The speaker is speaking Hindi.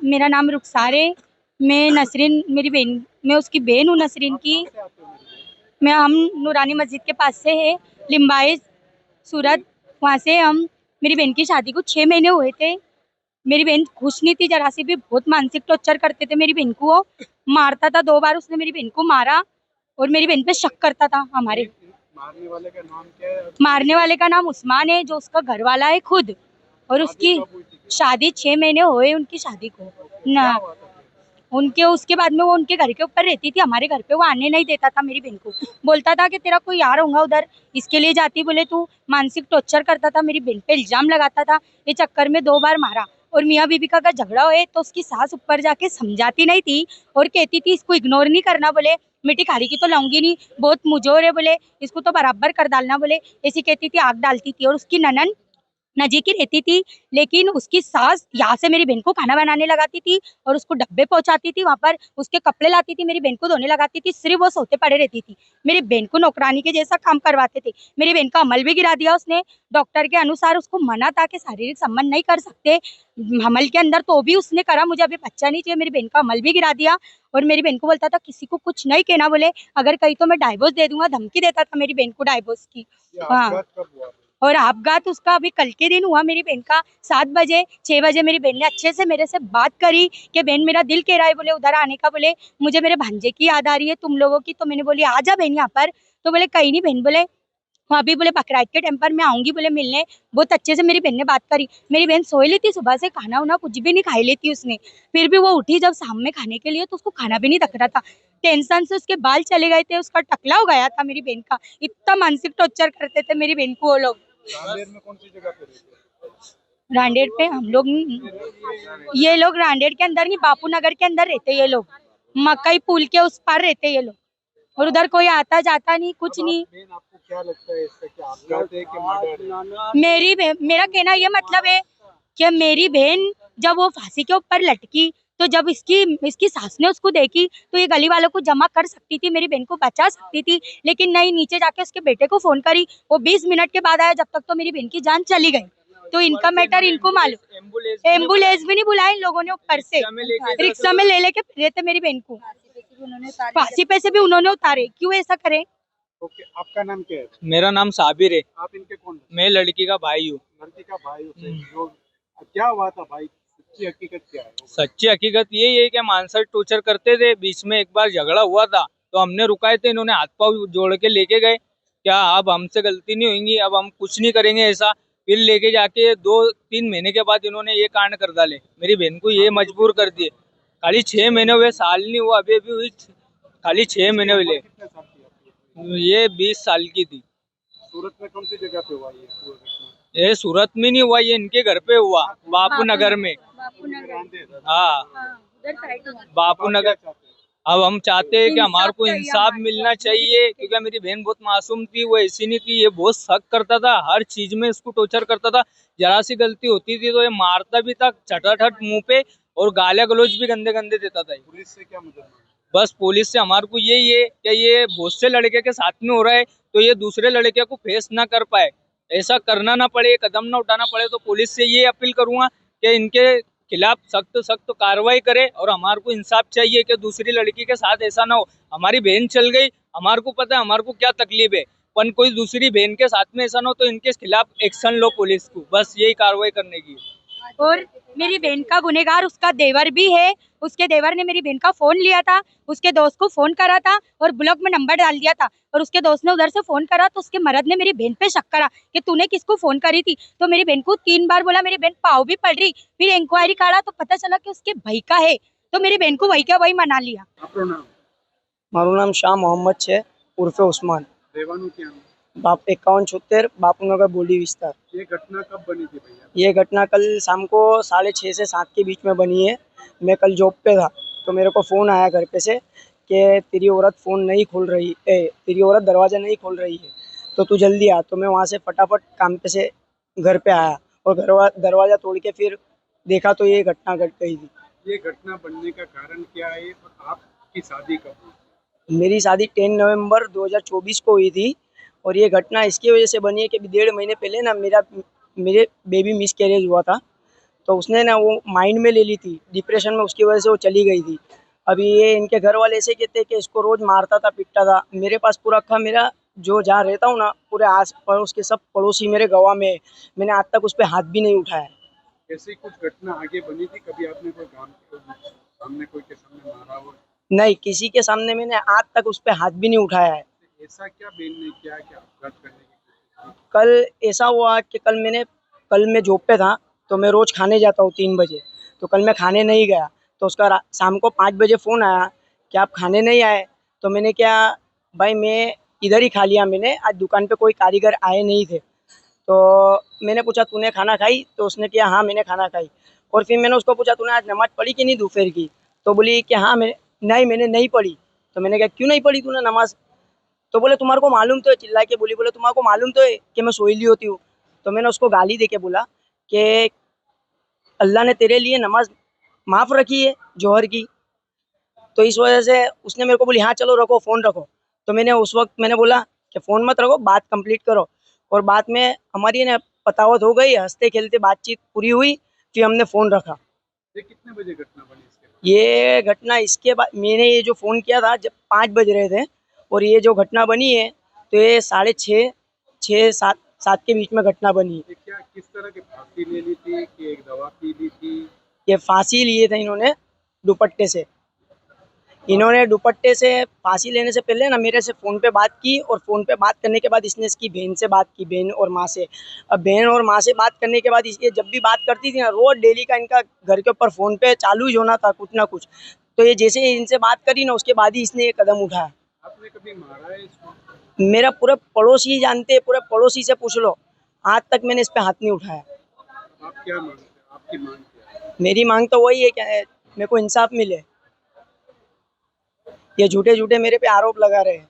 मेरा नाम रुखसार है। मैं नसरीन, मेरी बहन, मैं उसकी बहन हूँ नसरीन की। मैं हम नूरानी मस्जिद के पास से है, लिम्बाई सूरत। वहाँ से हम, मेरी बहन की शादी को 6 महीने हुए थे। मेरी बहन खुश नहीं थी जरा सी भी, बहुत मानसिक टॉर्चर करते थे मेरी बहन को। वो मारता था, 2 बार उसने मेरी बहन को मारा और मेरी बहन पे शक करता था हमारे। मारने वाले का नाम क्या है? मारने वाले का नाम उस्मान है, जो उसका घर वाला है खुद। और उसकी शादी 6 महीने हुए उनकी शादी को ना। उनके उसके बाद में वो उनके घर के ऊपर रहती थी, हमारे घर पे वो आने नहीं देता था मेरी बहन को। बोलता था कि तेरा कोई यार होगा उधर, इसके लिए जाती, बोले तू मानसिक टॉर्चर करता था, मेरी बहन पे इल्जाम लगाता था। ये चक्कर में 2 बार मारा। और मियाँ बीबी का अगर झगड़ा होए तो उसकी सास ऊपर जाके समझाती नहीं थी और कहती थी इसको इग्नोर नहीं करना, बोले मिट्टी खारी की तो लाऊंगी नहीं, बहुत मुझोर है, बोले इसको तो बराबर कर डालना, बोले ऐसी कहती थी, आग डालती थी। और उसकी ननन नजीक ही रहती थी, लेकिन उसकी सास यहाँ से मेरी बहन को खाना बनाने लगाती थी और उसको डब्बे पहुंचाती थी, वहां पर उसके कपड़े लाती थी, मेरी बहन को धोने लगाती थी, सिर्फ वो सोते पड़े रहती थी। मेरी बहन को नौकरानी के जैसा काम करवाते थे। मेरी बहन का अमल भी गिरा दिया उसने। डॉक्टर के अनुसार उसको मना था कि शारीरिक संबंध नहीं कर सकते हमल के अंदर, तो भी उसने करा, मुझे अभी बच्चा नहीं चाहिए। मेरी बहन का अमल भी गिरा दिया। और मेरी बहन को बोलता था किसी को कुछ नहीं कहना, बोले अगर कहीं तो मैं डाइवोर्स दे दूंगा, धमकी देता था मेरी बहन को डाइवोर्स की। हाँ, और आपघात उसका अभी कल के दिन हुआ मेरी बहन का। 7 बजे 6 बजे मेरी बहन ने अच्छे से मेरे से बात करी कि बहन मेरा दिल कह रहा है, बोले उधर आने का, बोले मुझे मेरे भांजे की याद आ रही है तुम लोगों की। तो मैंने बोली आ जा बहन यहाँ पर। तो बोले कहीं नहीं बहन, बोले वहाँ भी, बोले बकराईद के टाइम पर मैं आऊंगी, बोले मिलने। बहुत अच्छे से मेरी बहन ने बात करी। मेरी बहन सोई ली थी सुबह से, खाना उना कुछ भी नहीं खाई लेती उसने। फिर भी वो उठी जब शाम में खाने के लिए, तो उसको खाना भी नहीं तक रहा था। टेंशन से उसके बाल चले गए थे, उसका टकला हो गया था मेरी बहन का। इतना मानसिक टॉर्चर करते थे मेरी बहन को वो लोग। रांदेर में कौन सी जगह पे रहते रांडेर पे हम लोग, ये लोग रांडेर के अंदर नहीं, बापू नगर के अंदर रहते ये लोग। मकई पुल के उस पार रहते ये लोग। और उधर कोई आता जाता नहीं, कुछ नहीं। आपको क्या लगता है इसका, क्या आपघात है कि मर्डर है? मेरा कहना ये मतलब है कि मेरी बहन जब वो फांसी के ऊपर लटकी, तो जब इसकी इसकी सास ने उसको देखी, तो ये गली वालों को जमा कर सकती थी, मेरी बहन को बचा सकती थी, लेकिन नहीं, नीचे जाके उसके बेटे को फोन करी। वो 20 मिनट के बाद आया, जब तक तो मेरी बहन की जान चली गई। तो इनका मैटर इनको मालूम। एम्बुलेंस भी नहीं बुलाई इन लोगों ने, ऊपर से रिक्शा में ले लेके फिरे थे मेरी बहन को। फांसी पे से भी उन्होंने उतारे, क्यों ऐसा करे? ओके, आपका नाम क्या है? मेरा नाम साबिर है। आप इनके कौन है? मैं लड़की का भाई हूँ। लड़की का भाई होते हैं। जो क्या हुआ था भाई, सच्ची हकीकत क्या है? सच्ची हकीकत यही है कि मानसिक टॉर्चर करते थे। बीच में एक बार झगड़ा हुआ था तो हमने रुकाए थे, इन्होंने हाथ पाँव जोड़ के लेके गए। क्या अब हमसे गलती नहीं होगी, अब हम कुछ नहीं करेंगे ऐसा। फिर लेके जाके 2-3 महीने के बाद इन्होंने ये कांड कर डाले, मेरी बहन को ये मजबूर कर दिए। खाली 6 महीने हुए, साल नहीं हुआ अभी अभी हुई, खाली 6 महीने हुए। कितने साल की आपकी? ये 20 साल की थी। सूरत में कौन सी जगह पे हुआ ये पूरा घटना? ये सूरत में नहीं हुआ, ये इनके घर पे हुआ, बापू नगर में। रांदेर। हाँ, बापू नगर। अब हम चाहते हैं कि हमारे को इंसाफ मिलना चाहिए, क्योंकि मेरी बहन बहुत मासूम थी, वो ऐसी नहीं थी। ये बहुत शक करता था, हर चीज में इसको टॉर्चर करता था। जरा सी गलती होती थी तो ये मारता भी था, चटाठट मुंह पे, और गालियां गलौज भी गंदे गंदे देता था। पुलिस से क्या मदद? बस पुलिस से हमारे को यही है कि ये बहुत से लड़के के साथ में हो रहा है, तो ये दूसरे लड़के को फेस ना कर पाए, ऐसा करना ना पड़े, कदम ना उठाना पड़े। तो पुलिस से ये अपील करूंगा कि इनके खिलाफ सख्त सख्त कार्रवाई करे, और हमारे को इंसाफ चाहिए कि दूसरी लड़की के साथ ऐसा ना हो। हमारी बहन चल गई, हमारे को पता है हमारे को क्या तकलीफ है, पर कोई दूसरी बहन के साथ में ऐसा ना हो, तो इनके खिलाफ एक्शन लो पुलिस को, बस यही कार्रवाई करने की। और मेरी बहन का गुनेगार उसका देवर भी है। उसके देवर ने मेरी बहन का फोन लिया था, उसके दोस्त को फोन करा था और ब्लॉक में नंबर डाल दिया था। और उसके दोस्त ने उधर से फोन करा, तो उसके मर्द ने मेरी बहन पे शक करा कि तूने किसको फोन करी थी। तो मेरी बहन को 3 बार बोला, मेरी बहन पाव भी पड़ रही। फिर इंक्वायरी करा तो पता चला कि उसके भाई का है। तो मेरी बहन को वही क्या वही मना लिया। आपका नाम? मारू नाम शाह मोहम्मद छे उर्फे उस्मान। રહેવાનું ક્યાં? बाप 5176 बापूनगर बोली विस्तार। ये घटना कब बनी थी भैया? ये घटना कल शाम को 6:30 से 7 के बीच में बनी है। मैं कल जॉब पे था, तो मेरे को फ़ोन आया घर पे से कि तेरी औरत फ़ोन नहीं खोल रही है, तेरी औरत दरवाज़ा नहीं खोल रही है, तो तू जल्दी आ। तो मैं वहाँ से फटाफट काम पे से घर पे आया और दरवाज़ा तोड़ के फिर देखा तो ये घटना घट गई थी। ये घटना बनने का कारण क्या है और आपकी शादी कब हुई? मेरी शादी 10 नवंबर 2024 को हुई थी, और ये घटना इसकी वजह से बनी है कि 1.5 महीने पहले ना मेरे बेबी मिसकैरेज हुआ था। तो उसने ना वो माइंड में ले ली थी, डिप्रेशन में, उसकी वजह से वो चली गई थी। अभी ये इनके घर वाले ऐसे कहते हैं कि इसको रोज मारता था, पीटता था। मेरे पास पूरा अक्खा, मेरा जो जहाँ रहता हूँ ना, पूरे आस पड़ोस के सब पड़ोसी मेरे गवाह में है। मैंने आज तक उस पर हाथ भी नहीं उठाया। ऐसी कुछ घटना आगे बनी थी कभी? आपने कोई गांव के सामने कोई के सामने मारा हो? नहीं, किसी के सामने मैंने आज तक उस पर हाथ भी नहीं उठाया है। ऐसा क्या बेन ने किया कि अपघात करने की कोशिश की? कल ऐसा हुआ कि कल मैं जॉब पे था, तो मैं रोज खाने जाता हूँ 3 बजे। तो कल मैं खाने नहीं गया, तो उसका शाम को 5 बजे फ़ोन आया कि आप खाने नहीं आए। तो मैंने क्या, भाई मैं इधर ही खा लिया मैंने, आज दुकान पे कोई कारीगर आए नहीं थे। तो मैंने पूछा तूने खाना खाई? तो उसने किया हाँ मैंने खाना खाई। और फिर मैंने उसको पूछा तूने आज नमाज़ पढ़ी कि नहीं दोपहर की? तो बोली कि हाँ मैंने नहीं पढ़ी। तो मैंने कहा क्यों नहीं पढ़ी तूने नमाज़? तो बोले तुम्हारे को मालूम तो है, चिल्ला के बोली, बोले तुम्हारे को मालूम तो है कि मैं सोईली होती हूँ। तो मैंने उसको गाली दे के बोला कि अल्लाह ने तेरे लिए नमाज माफ़ रखी है जोहर की। तो इस वजह से उसने मेरे को बोली हाँ चलो रखो, फ़ोन रखो। तो मैंने उस वक्त मैंने बोला कि फ़ोन मत रखो, बात कंप्लीट करो। और बाद में हमारी ना पतावत हो गई, हंसते खेलते बातचीत पूरी हुई, फिर हमने फ़ोन रखा। ये कितने बजे घटना बनी इसके बाद? ये घटना इसके बाद मैंने ये जो फ़ोन किया था जब 5 बज रहे थे, और ये जो घटना बनी है तो ये 6:30 7 के बीच में घटना बनी है। ये क्या किस तरह की फांसी ले ली थी कि एक दवा पी ली थी? ये फांसी लिए थे इन्होंने दुपट्टे से। इन्होंने दुपट्टे से फांसी लेने से पहले ना मेरे से फ़ोन पे बात की, और फ़ोन पे बात करने के बाद इसने इसकी बहन से बात की, बहन और माँ से। अब बहन और माँ से बात करने के बाद ये जब भी बात करती थी ना, रोज़ डेली का इनका घर के ऊपर फ़ोन पे चालू ही होना था कुछ ना कुछ। तो ये जैसे ही इनसे बात करी ना, उसके बाद ही इसने ये कदम उठाया। आपने कभी मारा है इसको? मेरा पूरे पड़ोसी जानते हैं, पूरे पड़ोसी से पूछ लो, आज तक मैंने इस पे हाथ नहीं उठाया। आप क्या मांगते हैं? आपकी मांग क्या है? मेरी मांग तो वही है कि मेरे को इंसाफ मिले। ये झूठे झूठे मेरे पे आरोप लगा रहे हैं।